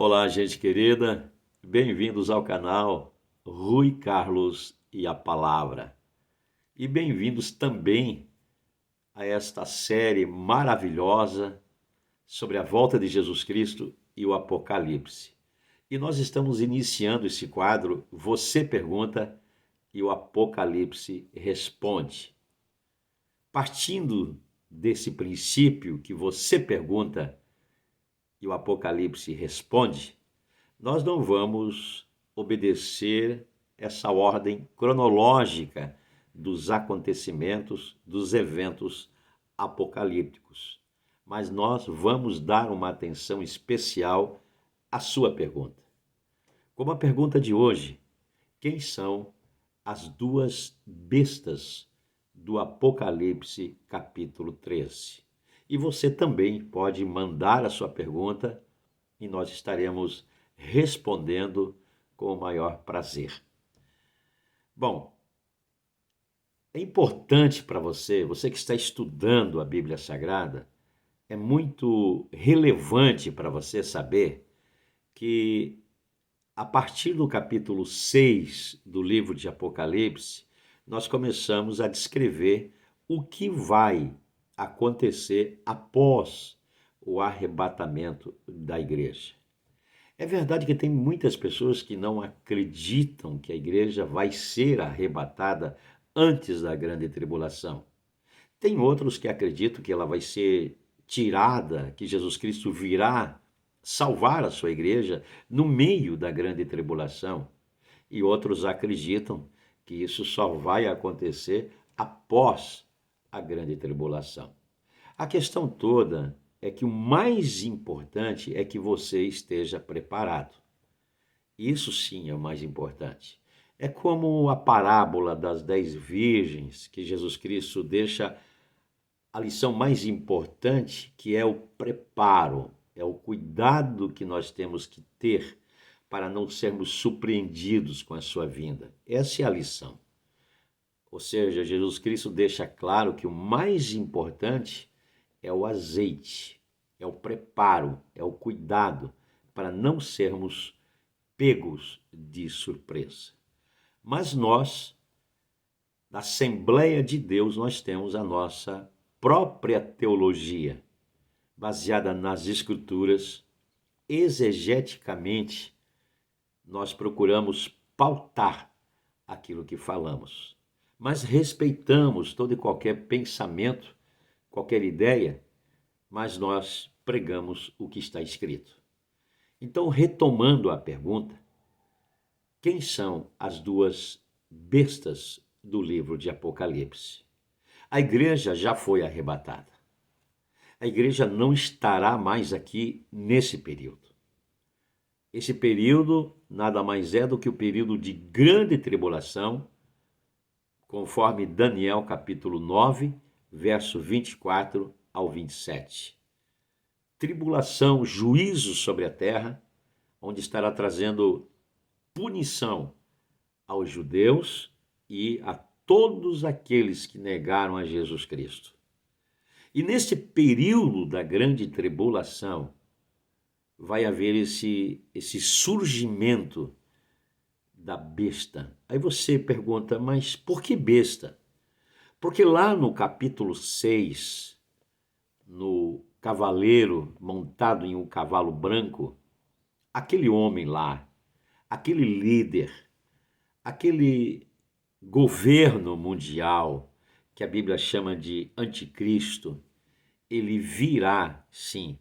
Olá, gente querida, bem-vindos ao canal Rui Carlos e a Palavra. E bem-vindos também a esta série maravilhosa sobre a volta de Jesus Cristo e o Apocalipse. E nós estamos iniciando esse quadro Você Pergunta e o Apocalipse Responde. Partindo desse princípio que você pergunta e o Apocalipse responde, nós não vamos obedecer essa ordem cronológica dos acontecimentos, dos eventos apocalípticos, mas nós vamos dar uma atenção especial à sua pergunta. Como a pergunta de hoje: quem são as duas bestas do Apocalipse capítulo 13? E você também pode mandar a sua pergunta e nós estaremos respondendo com o maior prazer. Bom, é importante para você que está estudando a Bíblia Sagrada, é muito relevante para você saber que a partir do capítulo 6 do livro de Apocalipse, nós começamos a descrever o que vai acontecer após o arrebatamento da igreja. É verdade que tem muitas pessoas que não acreditam que a igreja vai ser arrebatada antes da grande tribulação. Tem outros que acreditam que ela vai ser tirada, que Jesus Cristo virá salvar a sua igreja no meio da grande tribulação. E outros acreditam que isso só vai acontecer após a grande tribulação. A questão toda é que o mais importante é que você esteja preparado. Isso sim é o mais importante. É como a parábola das 10 virgens, que Jesus Cristo deixa a lição mais importante, que é o preparo, é o cuidado que nós temos que ter para não sermos surpreendidos com a sua vinda. Essa é a lição. Ou seja, Jesus Cristo deixa claro que o mais importante é o azeite, é o preparo, é o cuidado para não sermos pegos de surpresa. Mas nós, na Assembleia de Deus, nós temos a nossa própria teologia, baseada nas Escrituras. Exegeticamente, nós procuramos pautar aquilo que falamos, mas respeitamos todo e qualquer pensamento, qualquer ideia, mas nós pregamos o que está escrito. Então, retomando a pergunta, quem são as duas bestas do livro de Apocalipse? A igreja já foi arrebatada. A igreja não estará mais aqui nesse período. Esse período nada mais é do que o período de grande tribulação, conforme Daniel capítulo 9, verso 24 ao 27. Tribulação, juízo sobre a terra, onde estará trazendo punição aos judeus e a todos aqueles que negaram a Jesus Cristo. E nesse período da grande tribulação, vai haver esse surgimento da besta. Aí você pergunta, mas por que besta? Porque lá no capítulo 6, no cavaleiro montado em um cavalo branco, aquele homem lá, aquele líder, aquele governo mundial, que a Bíblia chama de anticristo, ele virá, sim,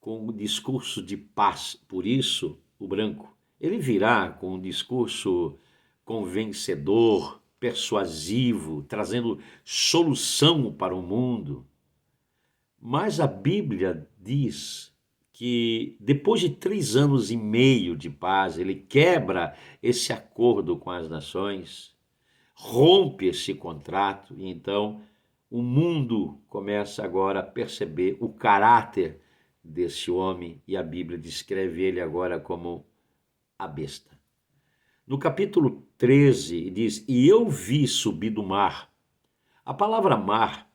com um discurso de paz. Por isso, o branco, ele virá com um discurso convencedor, persuasivo, trazendo solução para o mundo. Mas a Bíblia diz que depois de 3 anos e meio de paz, ele quebra esse acordo com as nações, rompe esse contrato, e então o mundo começa agora a perceber o caráter desse homem, e a Bíblia descreve ele agora como a besta. No capítulo 13 diz, e eu vi subir do mar. A palavra mar,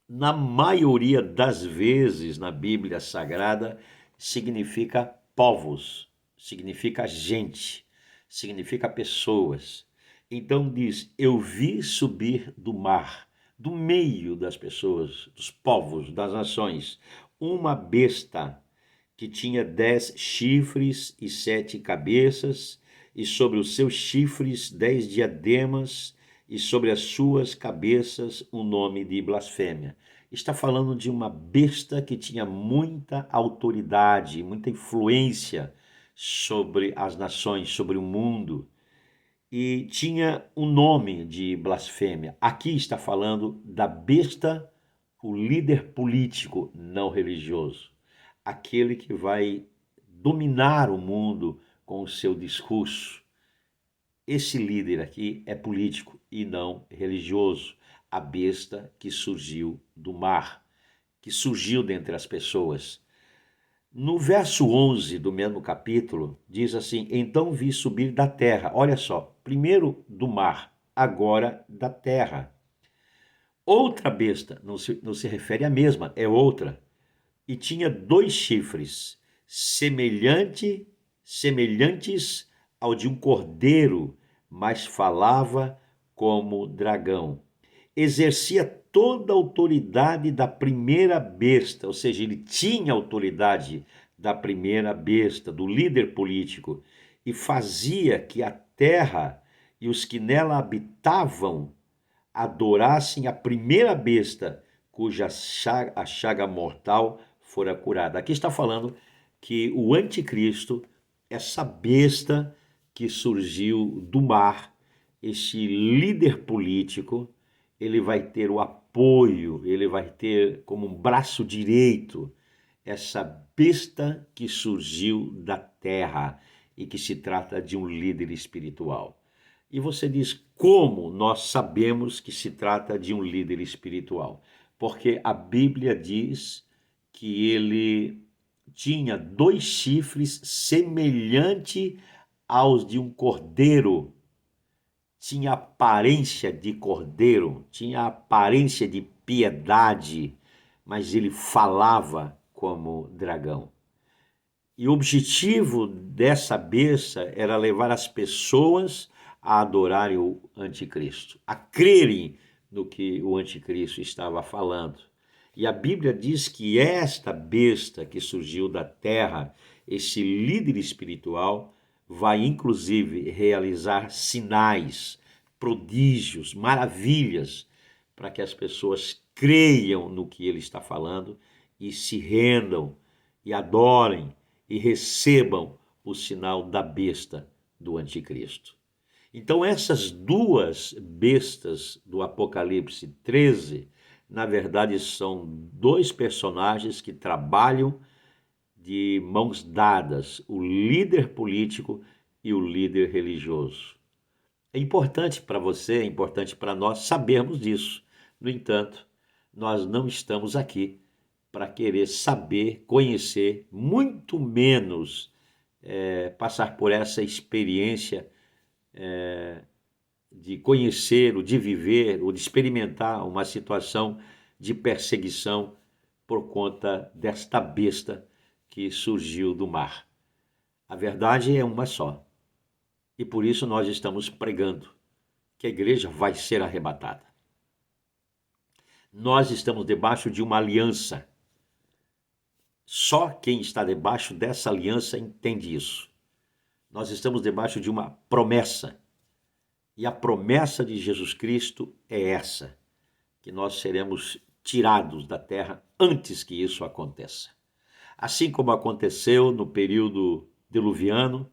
na maioria das vezes na Bíblia Sagrada, significa povos, significa gente, significa pessoas. Então diz: eu vi subir do mar, do meio das pessoas, dos povos, das nações, uma besta que tinha 10 chifres e 7 cabeças, e sobre os seus chifres 10 diademas, e sobre as suas cabeças um nome de blasfêmia. Está falando de uma besta que tinha muita autoridade, muita influência sobre as nações, sobre o mundo, e tinha um nome de blasfêmia. Aqui está falando da besta, o líder político não religioso, aquele que vai dominar o mundo com o seu discurso. Esse líder aqui é político e não religioso, a besta que surgiu do mar, que surgiu dentre as pessoas. No verso 11 do mesmo capítulo, diz assim: então vi subir da terra, olha só, primeiro do mar, agora da terra. Outra besta, não se refere à mesma, é outra, e tinha 2 chifres, semelhantes ao de um cordeiro, mas falava como dragão. Exercia toda a autoridade da primeira besta, ou seja, ele tinha autoridade da primeira besta, do líder político, e fazia que a terra e os que nela habitavam adorassem a primeira besta, cuja a chaga mortal fora curada. Aqui está falando que o anticristo, essa besta que surgiu do mar, este líder político, ele vai ter o apoio, ele vai ter como um braço direito essa besta que surgiu da terra e que se trata de um líder espiritual. E você diz: como nós sabemos que se trata de um líder espiritual? Porque a Bíblia diz que ele tinha 2 chifres semelhante aos de um cordeiro, tinha aparência de cordeiro, tinha aparência de piedade, mas ele falava como dragão. E o objetivo dessa besta era levar as pessoas a adorarem o anticristo, a crerem no que o anticristo estava falando. E a Bíblia diz que esta besta que surgiu da terra, esse líder espiritual, vai inclusive realizar sinais, prodígios, maravilhas, para que as pessoas creiam no que ele está falando e se rendam e adorem e recebam o sinal da besta do anticristo. Então essas 2 bestas do Apocalipse 13, na verdade são 2 personagens que trabalham de mãos dadas, o líder político e o líder religioso. É importante para você, é importante para nós sabermos disso. No entanto, nós não estamos aqui para querer saber, conhecer, muito menos passar por essa experiência de conhecer, ou de viver, ou de experimentar uma situação de perseguição por conta desta besta que surgiu do mar. A verdade é uma só. E por isso nós estamos pregando que a igreja vai ser arrebatada. Nós estamos debaixo de uma aliança. Só quem está debaixo dessa aliança entende isso. Nós estamos debaixo de uma promessa. E a promessa de Jesus Cristo é essa, que nós seremos tirados da terra antes que isso aconteça. Assim como aconteceu no período diluviano,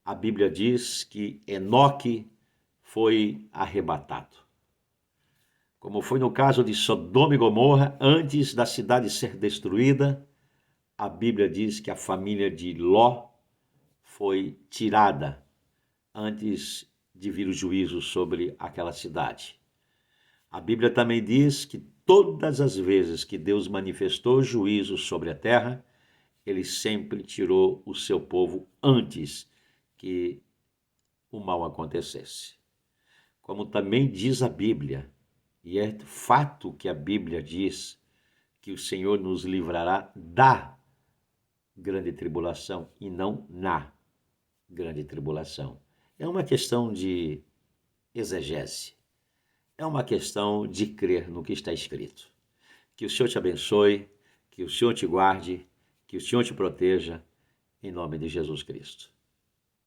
a Bíblia diz que Enoque foi arrebatado. Como foi no caso de Sodoma e Gomorra, antes da cidade ser destruída, a Bíblia diz que a família de Ló foi tirada antes de vir o juízo sobre aquela cidade. A Bíblia também diz que todas as vezes que Deus manifestou juízo sobre a terra, ele sempre tirou o seu povo antes que o mal acontecesse. Como também diz a Bíblia, e é fato que a Bíblia diz, que o Senhor nos livrará da grande tribulação e não na grande tribulação. É uma questão de exegese. É uma questão de crer no que está escrito. Que o Senhor te abençoe, que o Senhor te guarde, que o Senhor te proteja, em nome de Jesus Cristo.